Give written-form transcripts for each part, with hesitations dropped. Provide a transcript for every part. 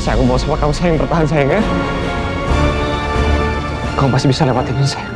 Saya mau sama kamu, sayang. Bertahan, sayang ya. Kamu pasti bisa lewatin ini, sayang.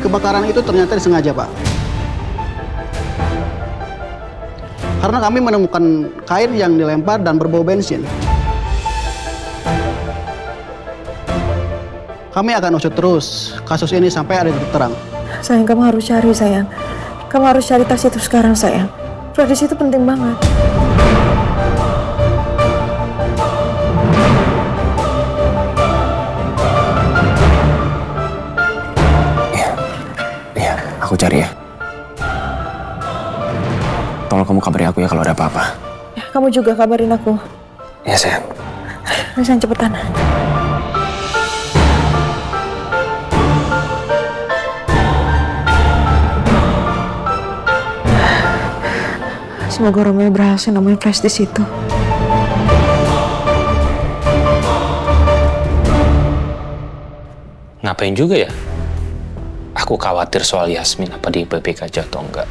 Kebakaran itu ternyata disengaja, Pak. Karena kami menemukan kain yang dilempar dan berbau bensin. Kami akan usut terus kasus ini sampai ada titik terang. Sayang, kamu harus cari, sayang. Kamu harus cari tas itu sekarang, sayang. Tradisi itu penting banget. Iya, aku cari ya. Tolong kamu kabari aku ya kalau ada apa-apa. Ya, kamu juga kabarin aku. Iya, sayang. Sayang, cepetan. Semoga Romeo berhasil nemuin flash di situ. Ngapain juga ya? Aku khawatir soal Yasmin, apa dia baik-baik aja atau enggak.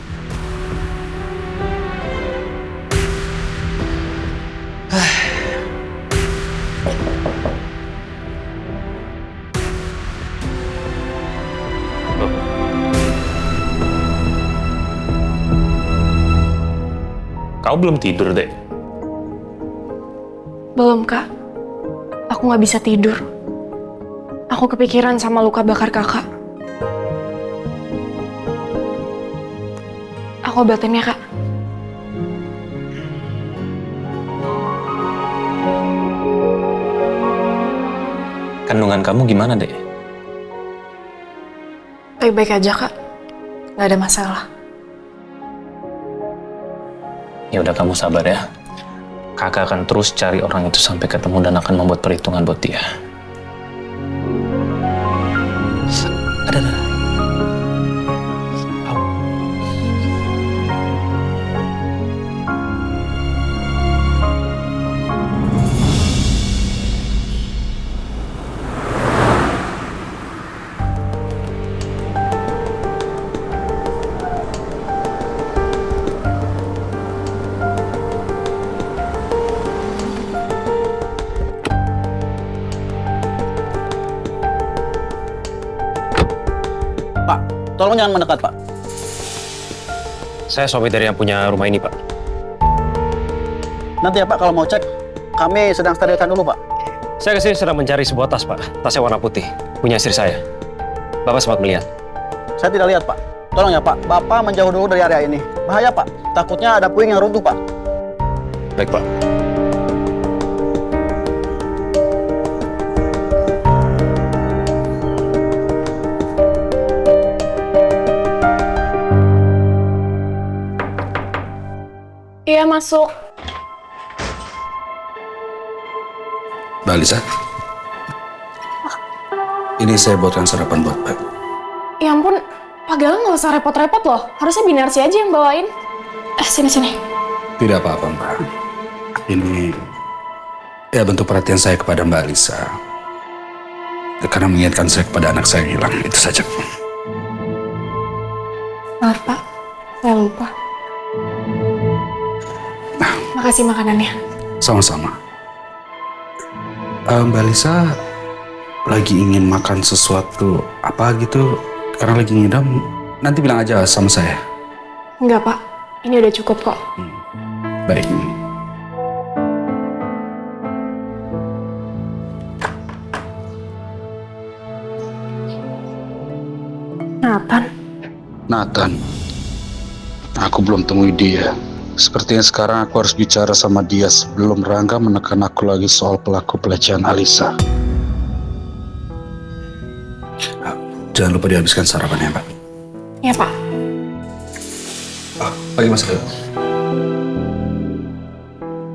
Kau belum tidur, Dek? Belum, Kak. Aku nggak bisa tidur. Aku kepikiran sama luka bakar kakak. Aku obatin ya, Kak. Kandungan kamu gimana, Dek? Baik-baik aja, Kak. Nggak ada masalah. Ya udah, kamu sabar ya. Kakak akan terus cari orang itu sampai ketemu dan akan membuat perhitungan buat dia. Ada. Pak, tolong jangan mendekat, Pak. Saya suami dari yang punya rumah ini, Pak. Nanti ya, Pak, kalau mau cek, kami sedang sterilkan dulu, Pak. Saya kesini sedang mencari sebuah tas, Pak. Tasnya warna putih. Punya istri saya. Bapak sempat melihat. Saya tidak lihat, Pak. Tolong ya, Pak. Bapak menjauh dulu dari area ini. Bahaya, Pak. Takutnya ada puing yang runtuh, Pak. Baik, Pak. Iya, masuk. Mbak Alisa, ini saya buatkan sarapan buat Mbak. Ya ampun, Pak Galang nggak usah repot-repot loh. Harusnya Binarsi aja yang bawain. Sini. Tidak apa-apa, Mbak. Ini ya bentuk perhatian saya kepada Mbak Alisa. Karena mengingatkan saya kepada anak saya yang hilang, itu saja. Maaf, Pak. Saya lupa. Makasih makanannya. Sama-sama. Mbak Alisa lagi ingin makan sesuatu apa gitu, karena lagi ngidam, nanti bilang aja sama saya. Enggak, Pak. Ini udah cukup kok. Baik. Nathan, aku belum temui dia. Sepertinya sekarang aku harus bicara sama dia sebelum Rangga menekan aku lagi soal pelaku pelecehan Alisa. Jangan lupa dihabiskan sarapannya, Pak. Ya, Pak. Pagi Mas Galang.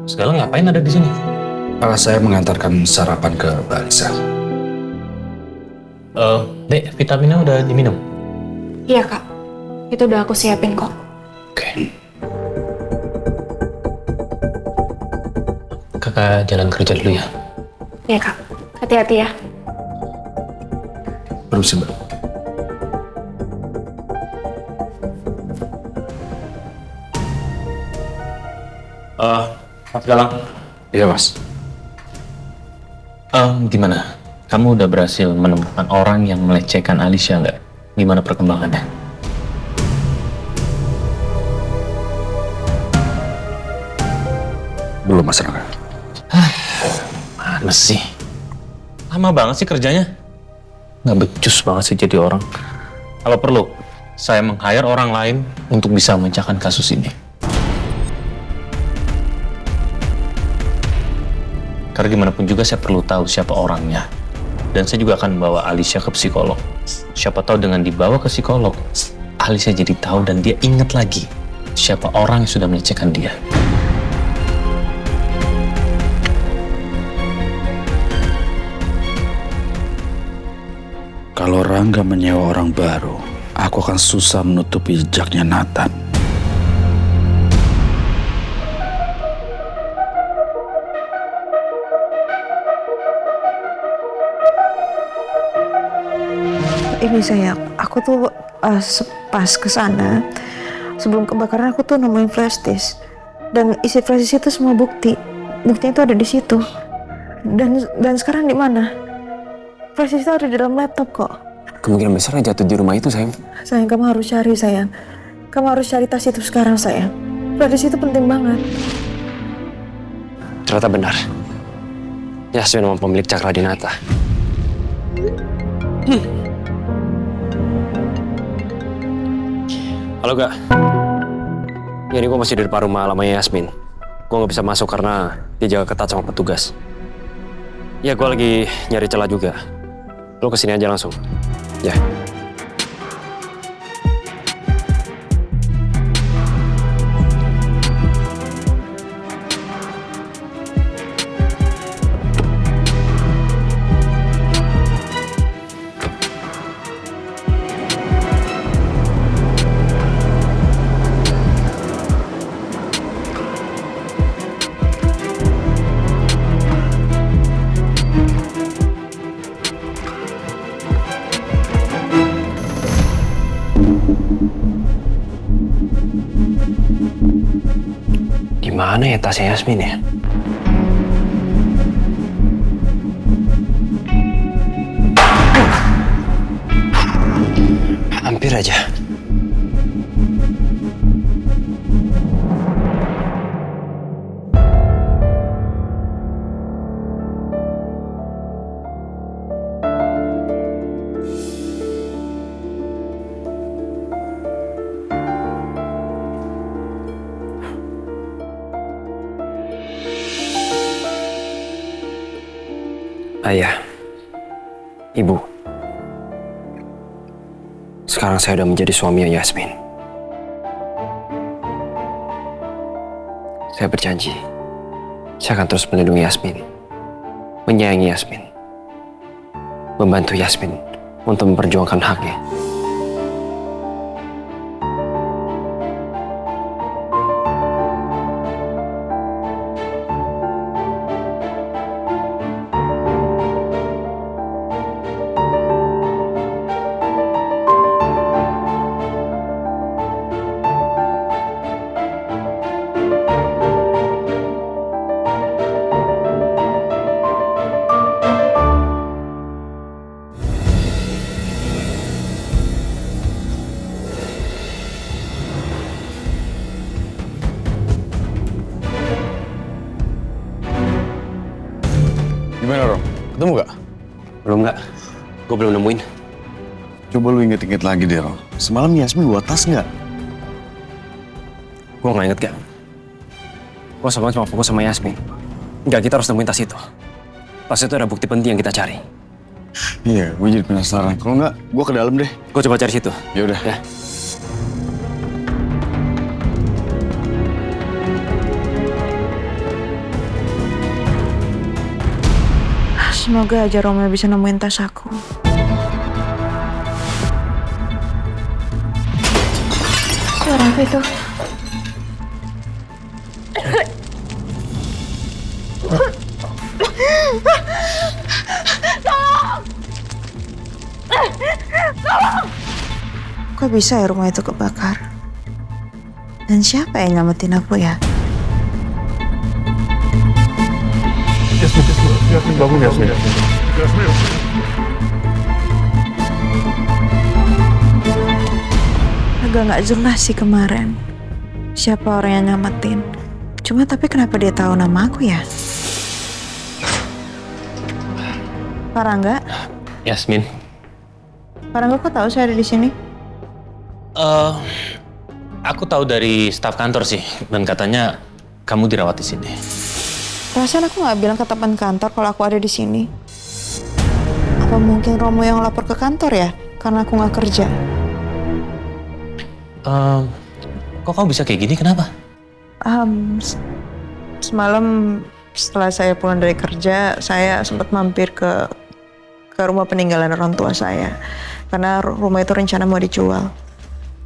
Segala ngapain ada di sini? Saya mengantarkan sarapan ke Mbak Alisa. Dek, vitaminnya udah diminum? Iya, Kak. Itu udah aku siapin kok. Oke. Kakak jalan kerja dulu ya. Iya kak, hati-hati ya. Permisi, Mbak. Mas Galang. Iya, Mas. Gimana? Kamu udah berhasil menemukan orang yang melecehkan Alicia nggak? Gimana perkembangannya? Belum, Mas Rangga. Mana sih? Lama banget sih kerjanya. Nggak becus banget sih jadi orang. Kalau perlu, saya meng-hire orang lain untuk bisa memecahkan kasus ini. Karena gimana pun juga saya perlu tahu siapa orangnya. Dan saya juga akan membawa Alicia ke psikolog. Siapa tahu dengan dibawa ke psikolog, Alicia jadi tahu dan dia ingat lagi siapa orang yang sudah melecehkan dia. Kalau Rangga menyewa orang baru, aku akan susah menutupi jejaknya Nathan. Ini sayang, aku tuh pas ke sana sebelum kebakaran aku tuh nemuin flash disk dan isi flash disk itu semua buktinya itu ada di situ. Dan sekarang di mana? Flash disk itu ada di dalam laptop kok. Kemungkinan besar jatuh di rumah itu, sayang. Sayang, kamu harus cari sayang. Kamu harus cari tas itu sekarang sayang. Flash disk itu penting banget. Ternyata benar. Yasmin memang pemilik Cakradinata. Halo, Kak. Ya, ini gue masih di depan rumah lamanya Yasmin. Gue nggak bisa masuk karena dia jaga ketat sama petugas. Ya, gue lagi nyari celah juga. Lo kesini aja langsung. Ya. Di mana ya tasnya Yasmin ya? Hampir aja. Ayah, Ibu, sekarang saya udah menjadi suaminya Yasmin. Saya berjanji, saya akan terus melindungi Yasmin, menyayangi Yasmin, membantu Yasmin untuk memperjuangkan haknya. Gimana, Rom? Ketemu gak? Belum, nggak? Gue belum nemuin. Coba lu inget-inget lagi deh, Rom. Semalam Yasmin bawa tas nggak? Gue nggak inget, gak? Gue sama cuma fokus sama Yasmin. Enggak, kita harus nemuin tas itu. Tas itu ada bukti penting yang kita cari. Iya, gue jadi penasaran. Kalau nggak, gue ke dalam deh. Gue coba cari situ. Ya udah. Ya. Semoga aja Roma bisa nemuin tas aku. Suara apa itu? Kok bisa ya rumah itu kebakar? Dan siapa yang nyelamatin aku ya? Yasmin bangun Yasmin. Agak nggak jelas sih kemarin siapa orang yang nyelamatin. Cuma tapi kenapa dia tahu nama aku ya? Pak Rangga? Yasmin, Pak Rangga kok tahu saya ada di sini? aku tahu dari staf kantor sih, dan katanya kamu dirawat di sini. Perasaan aku nggak bilang ke teman kantor kalau aku ada di sini. Apa mungkin Romo yang lapor ke kantor ya? Karena aku nggak kerja. Kok kamu bisa kayak gini? Kenapa? Semalam setelah saya pulang dari kerja, saya sempat mampir ke rumah peninggalan orang tua saya. Karena rumah itu rencana mau dijual.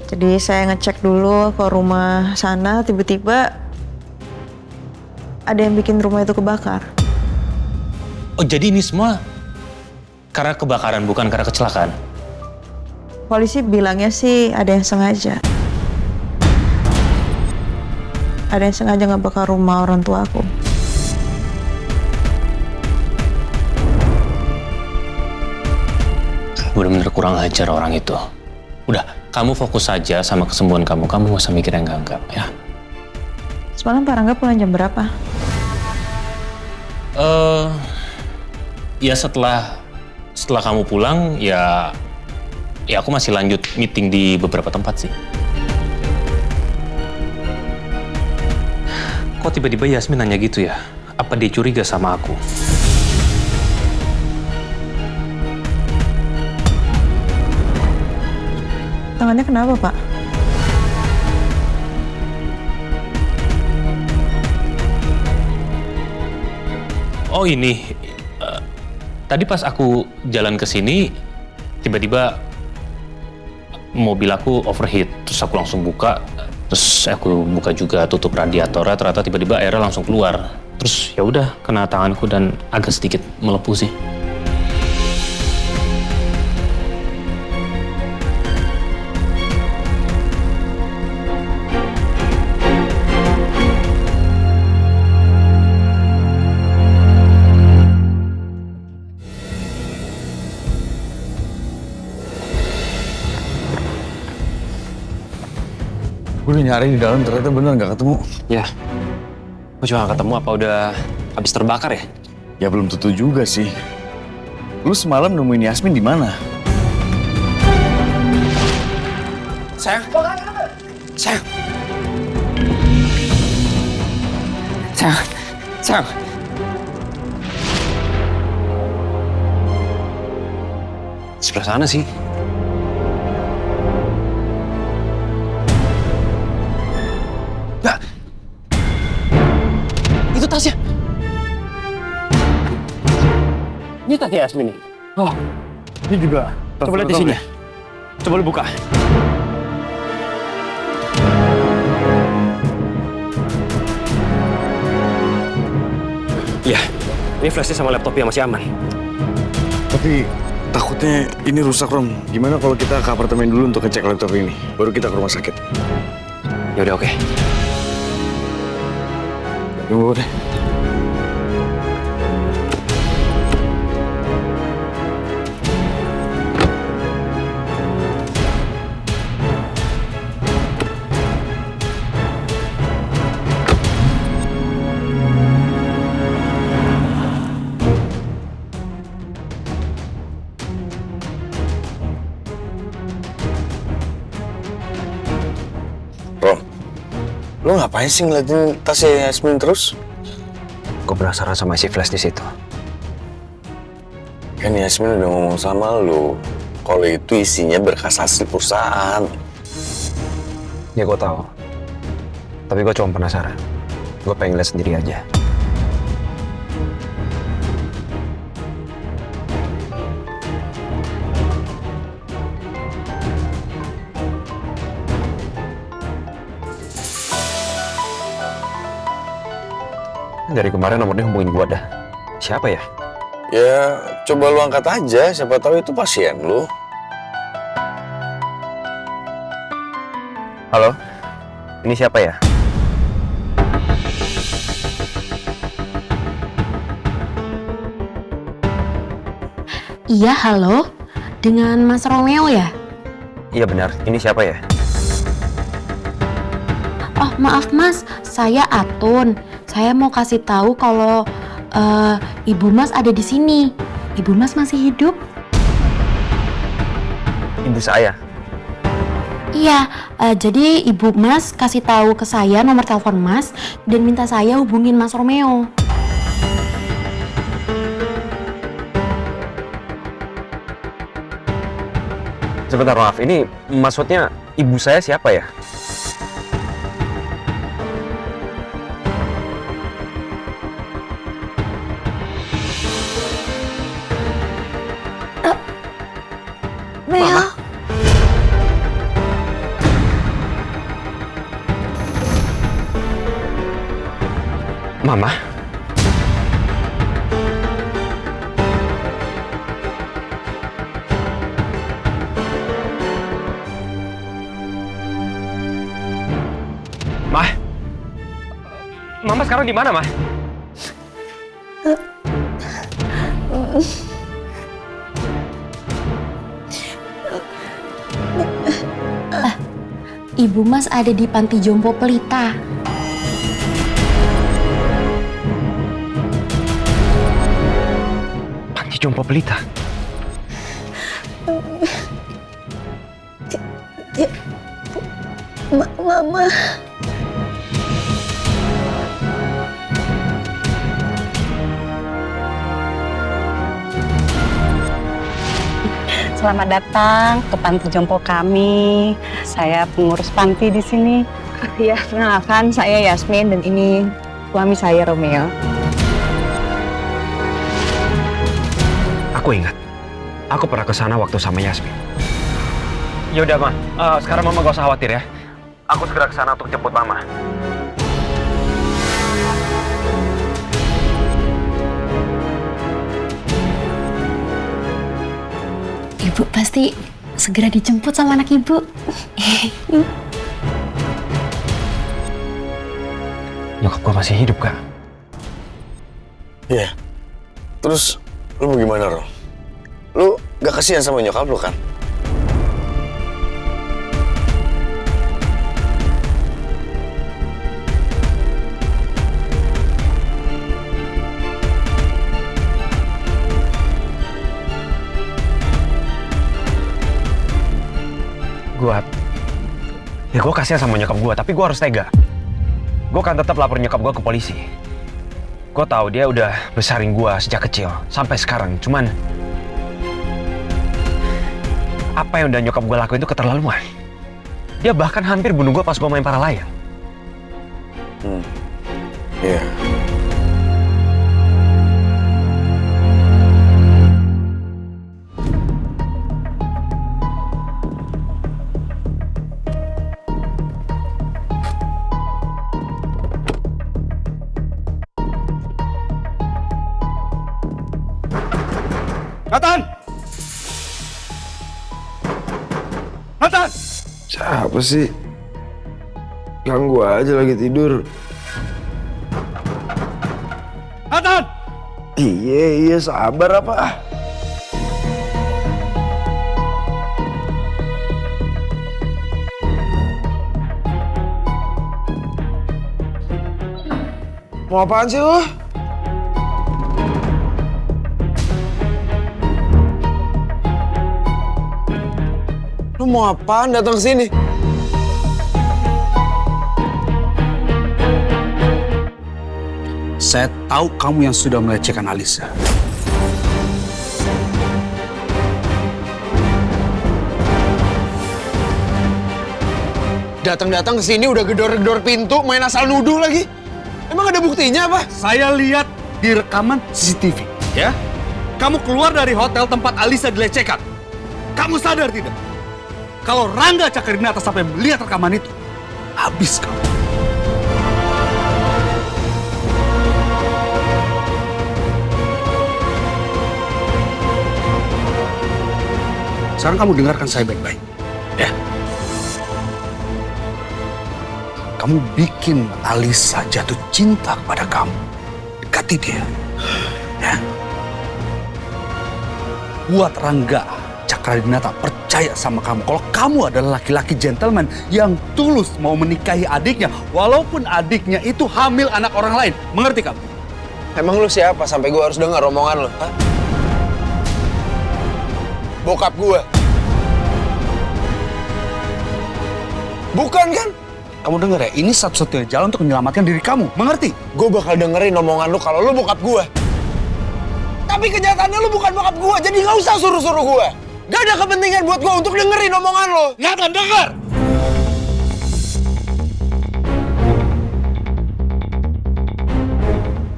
Jadi saya ngecek dulu ke rumah sana, tiba-tiba ada yang bikin rumah itu kebakar. Oh, jadi ini semua karena kebakaran, bukan karena kecelakaan? Polisi bilangnya sih ada yang sengaja. Ada yang sengaja ngebakar rumah orang tua aku. Bener-bener kurang ajar orang itu. Udah, kamu fokus saja sama kesembuhan kamu. Kamu gak usah mikir yang enggak-enggak, ya. Semalam Pak Rangga pulang jam berapa? Ya setelah kamu pulang, ya aku masih lanjut meeting di beberapa tempat sih. Kok tiba-tiba Yasmin nanya gitu ya? Apa dia curiga sama aku? Tangannya kenapa, Pak? Oh ini, tadi pas aku jalan ke sini, tiba-tiba mobil aku overheat, terus aku langsung buka, terus aku buka juga tutup radiatornya, ternyata tiba-tiba airnya langsung keluar. Terus ya udah kena tanganku dan agak sedikit melepuh sih. Gue udah nyari di dalam, ternyata bener nggak ketemu. Ya, gue cuma nggak ketemu apa udah habis terbakar ya? Ya belum tentu juga sih. Lu semalam nemuin Yasmin di mana? Sayang. Sayang. Sayang. Sayang. Sebelah sana sih. Nggak. Itu tasnya. Ini tasnya Yasmin nih. Oh, Ini juga. coba lihat di sini. Coba lu buka. Iya, ini flashdisk sama laptop yang masih aman. Tapi takutnya ini rusak, Rom. Gimana kalau kita ke apartemen dulu untuk ngecek laptop ini? Baru kita ke rumah sakit. Ya udah oke. Tunggu deh. Rom, lo ngapain sih ngeliatin tasnya Yasmin terus? Gue penasaran sama isi flashdisk itu. Kan Yasmin udah ngomong sama lo, kalau itu isinya berkas asli perusahaan. Ya gue tahu. Tapi gue cuma penasaran. Gue pengen lihat sendiri aja. Dari kemarin nomornya hubungin gua dah. Siapa ya? Ya, coba lu angkat aja, siapa tahu itu pasien lu. Halo? Ini siapa ya? Iya, halo. Dengan Mas Romeo ya? Iya benar, ini siapa ya? Oh, maaf Mas, saya Atun. Saya mau kasih tahu kalau Ibu Mas ada di sini. Ibu Mas masih hidup? Ibu saya. Iya, jadi Ibu Mas kasih tahu ke saya nomor telepon Mas dan minta saya hubungin Mas Romeo. Sebentar, maaf, ini maksudnya ibu saya siapa ya? Mel. Mama? Ma? Mama sekarang di mana, Ma? Ibu Mas ada di Panti Jompo Pelita. Panti Jompo Pelita? Mama. Selamat datang ke Panti Jompo kami. Saya pengurus panti di sini. Ya, perkenalkan saya Yasmin dan ini suami saya Romeo. Aku ingat. Aku pernah ke sana waktu sama Yasmin. Ya udah, Ma. Sekarang Mama gak usah khawatir ya. Aku segera ke sana untuk jemput Mama. Ibu pasti segera dijemput sama anak ibu. Nyokap gua masih hidup, Kak. Iya. Terus lu mau gimana, Rom? Lu gak kasihan sama nyokap lu kan? Gue kasihan sama nyokap gue, tapi gue harus tega. Gue akan tetap lapor nyokap gue ke polisi. Gue tahu dia udah besarin gue sejak kecil sampai sekarang. Cuman apa yang udah nyokap gue lakuin itu keterlaluan. Dia bahkan hampir bunuh gue pas gue main para layang. Iya. Nathan! Nathan! Siapa sih? Ganggu aja lagi tidur. Nathan! Iya, sabar apa? Mau apaan sih lo? Lu mau apaan datang ke sini? Saya tahu kamu yang sudah melecehkan Alisa. Datang-datang ke sini udah gedor-gedor pintu, main asal nuduh lagi. Emang ada buktinya apa? Saya lihat di rekaman CCTV, ya. Kamu keluar dari hotel tempat Alisa dilecehkan. Kamu sadar tidak? Kalau Rangga Cakradinata sampai melihat rekaman itu, habis kamu. Sekarang kamu dengarkan saya baik-baik. Ya. Kamu bikin Alisa jatuh cinta kepada kamu. Dekati dia. Ya. Buat Rangga Cakradinata percaya sama kamu. Kalau kamu adalah laki-laki gentleman yang tulus mau menikahi adiknya, walaupun adiknya itu hamil anak orang lain. Mengerti kamu? Emang lu siapa sampai gue harus dengar omongan lu? Hah? Bokap gue. Bukan kan? Kamu dengar ya, ini satu-satunya jalan untuk menyelamatkan diri kamu. Mengerti? Gue bakal dengerin omongan lu kalau lu bokap gue. Tapi kenyataannya lu bukan bokap gue, jadi nggak usah suruh-suruh gue. Gak ada kepentingan buat gue untuk dengerin omongan lu. Nggak akan dengar!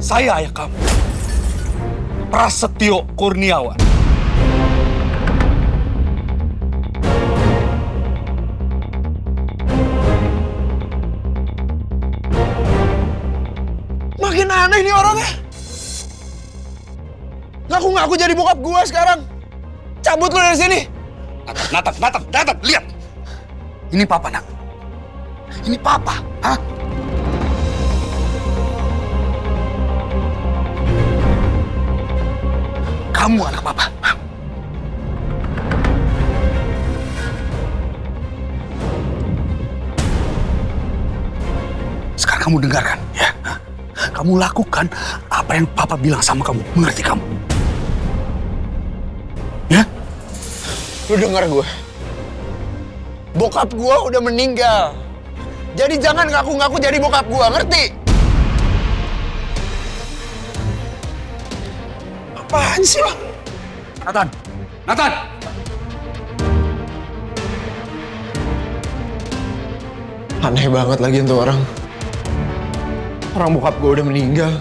Saya ayah kamu, Prasetyo Kurniawan. Makin aneh nih orangnya. Ngaku-ngaku jadi bokap gue sekarang. Cabut lu dari sini. Nathan, lihat. Ini papa, nak. Ini papa, hah? Kamu anak papa. Hah? Sekarang kamu dengarkan, ya. Hah? Kamu lakukan apa yang papa bilang sama kamu. Mengerti kamu? Ya? Lu denger gue. Bokap gue udah meninggal. Jadi jangan ngaku-ngaku jadi bokap gue, ngerti? Apaan sih lo? Nathan! Aneh banget lagi untuk orang. Orang bokap gue udah meninggal.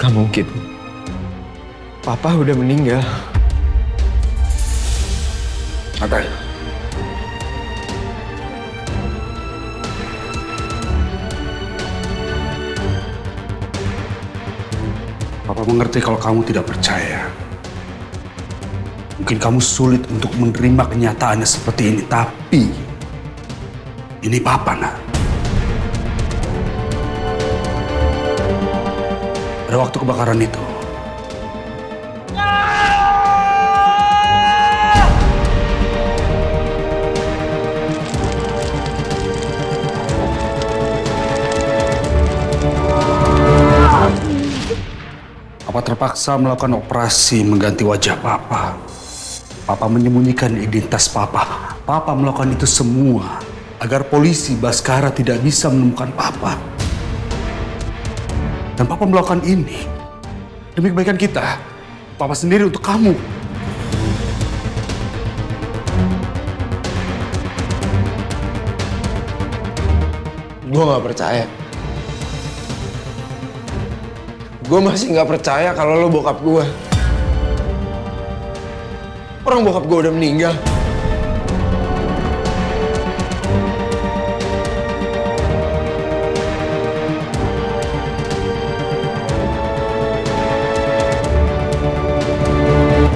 Gak mungkin. Papa udah meninggal. Nathan. Papa mengerti kalau kamu tidak percaya. Mungkin kamu sulit untuk menerima kenyataannya seperti ini, tapi ini Papa, nak. Pada waktu kebakaran itu, Papa terpaksa melakukan operasi mengganti wajah Papa. Papa menyembunyikan identitas Papa. Papa melakukan itu semua agar polisi Baskara tidak bisa menemukan Papa. Dan Papa melakukan ini demi kebaikan kita. Papa sendiri untuk kamu. Gue gak percaya. Gue masih gak percaya kalau lo bokap gue. Orang bokap gue udah meninggal.